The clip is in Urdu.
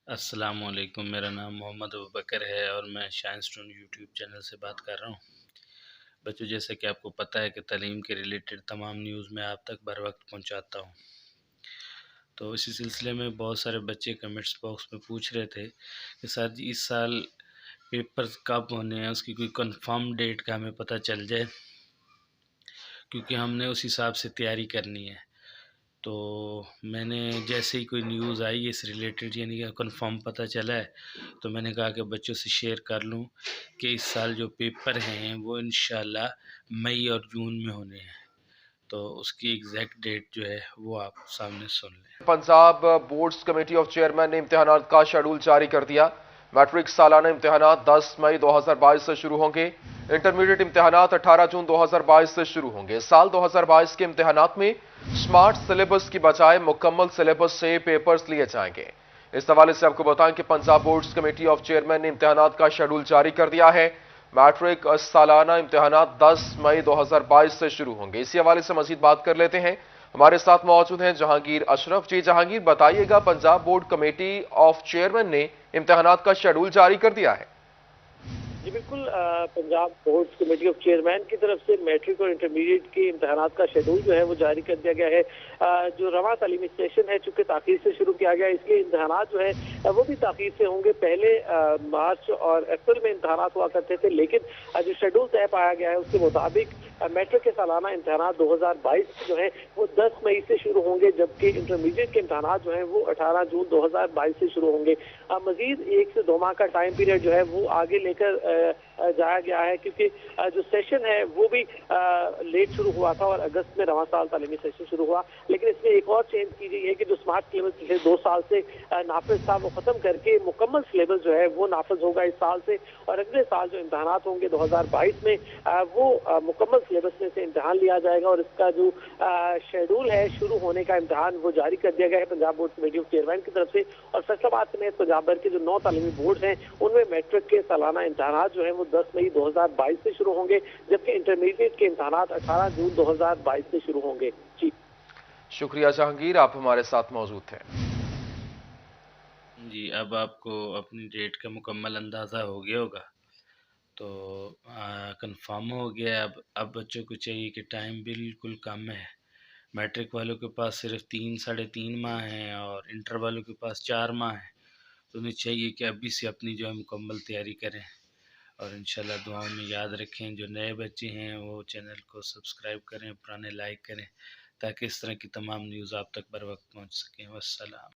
السلام علیکم، میرا نام محمد ابوبکر ہے اور میں شائن اسٹون یوٹیوب چینل سے بات کر رہا ہوں۔ بچوں، جیسے کہ آپ کو پتہ ہے کہ تعلیم کے ریلیٹڈ تمام نیوز میں آپ تک بر وقت پہنچاتا ہوں، تو اسی سلسلے میں بہت سارے بچے کمنٹس باکس میں پوچھ رہے تھے کہ سر جی اس سال پیپرز کب ہونے ہیں، اس کی کوئی کنفرم ڈیٹ کا ہمیں پتہ چل جائے، کیونکہ ہم نے اس حساب سے تیاری کرنی ہے۔ تو میں نے جیسے ہی کوئی نیوز آئی اس ریلیٹڈ، یعنی کہ کنفرم پتہ چلا ہے، تو میں نے کہا کہ بچوں سے شیئر کر لوں کہ اس سال جو پیپر ہیں وہ انشاءاللہ مئی اور جون میں ہونے ہیں، تو اس کی ایگزیکٹ ڈیٹ جو ہے وہ آپ سامنے سن لیں۔ Punjab boards committee of chairman نے امتحانات کا شیڈول جاری کر دیا۔ میٹرک سالانہ امتحانات 10 مئی 2022 سے شروع ہوں گے۔ انٹرمیڈیٹ امتحانات 18 جون 2022 سے شروع ہوں گے۔ سال 2022 کے امتحانات میں سمارٹ سلیبس کی بجائے مکمل سلیبس سے پیپرز لیے جائیں گے۔ اس حوالے سے آپ کو بتائیں کہ Punjab boards committee of chairman نے امتحانات کا شیڈول جاری کر دیا ہے۔ میٹرک سالانہ امتحانات 10 مئی 2022 سے شروع ہوں گے۔ اسی حوالے سے مزید بات کر لیتے ہیں، ہمارے ساتھ موجود ہیں جہانگیر اشرف۔ جی جہانگیر، بتائیے گا، Punjab board committee of chairman نے امتحانات کا شیڈول جاری کر دیا ہے۔ جی بالکل، Punjab board committee of chairman کی طرف سے میٹرک اور انٹرمیڈیٹ کے امتحانات کا شیڈول جو ہے وہ جاری کر دیا گیا ہے۔ جو رواں تعلیمی سیشن ہے چونکہ تاخیر سے شروع کیا گیا، اس لیے امتحانات جو ہے وہ بھی تاخیر سے ہوں گے۔ پہلے مارچ اور اپریل میں امتحانات ہوا کرتے تھے، لیکن جو شیڈول طے پایا گیا ہے اس کے مطابق میٹرک کے سالانہ امتحانات 2022 جو ہے وہ 10 مئی سے شروع ہوں گے، جبکہ انٹرمیڈیٹ کے امتحانات جو ہیں وہ 18 جون 2022 سے شروع ہوں گے۔ مزید 1 سے 2 ماہ کا ٹائم پیریڈ جو ہے وہ آگے لے کر جایا گیا ہے، کیونکہ جو سیشن ہے وہ بھی لیٹ شروع ہوا تھا اور اگست میں رواں سال تعلیمی سیشن شروع ہوا، لیکن اس میں ایک اور چینج کی گئی ہے کہ جو سمارٹ سلیبس پچھلے 2 سال سے نافذ تھا وہ ختم کر کے مکمل سلیبس جو ہے وہ نافذ ہوگا اس سال سے، اور اگلے سال جو امتحانات ہوں گے 2022 میں وہ مکمل سلیبس میں سے امتحان لیا جائے گا، اور اس کا جو شیڈول ہے شروع ہونے کا امتحان وہ جاری کر دیا گیا ہے Punjab board committee of chairman کی طرف سے۔ اور فیصلہ آباد سمیت پنجاب بھر کے جو 9 تعلیمی بورڈ ہیں ان میں میٹرک کے سالانہ امتحانات جو ہیں وہ 10 مئی 2022 سے شروع ہوں گے، جبکہ انٹرمیڈیٹ کے امتحانات 18 جون 2022 سے شروع ہوں گے۔ جی شکریہ جہانگیر، آپ ہمارے ساتھ موجود تھے۔ جی، اب آپ کو اپنی ڈیٹ کا مکمل اندازہ ہو گیا ہوگا، تو کنفرم ہو گیا۔ اب بچوں کو چاہیے کہ ٹائم بالکل کم ہے۔ میٹرک والوں کے پاس صرف 3.5 ماہ ہیں اور انٹر والوں کے پاس 4 ماہ ہیں، تو انہیں چاہیے کہ ابھی سے اپنی جو ہے مکمل تیاری کریں، اور انشاءاللہ دعاؤں میں یاد رکھیں۔ جو نئے بچے ہیں وہ چینل کو سبسکرائب کریں، پرانے لائک کریں، تاکہ اس طرح کی تمام نیوز آپ تک بر وقت پہنچ سکیں۔ والسلام۔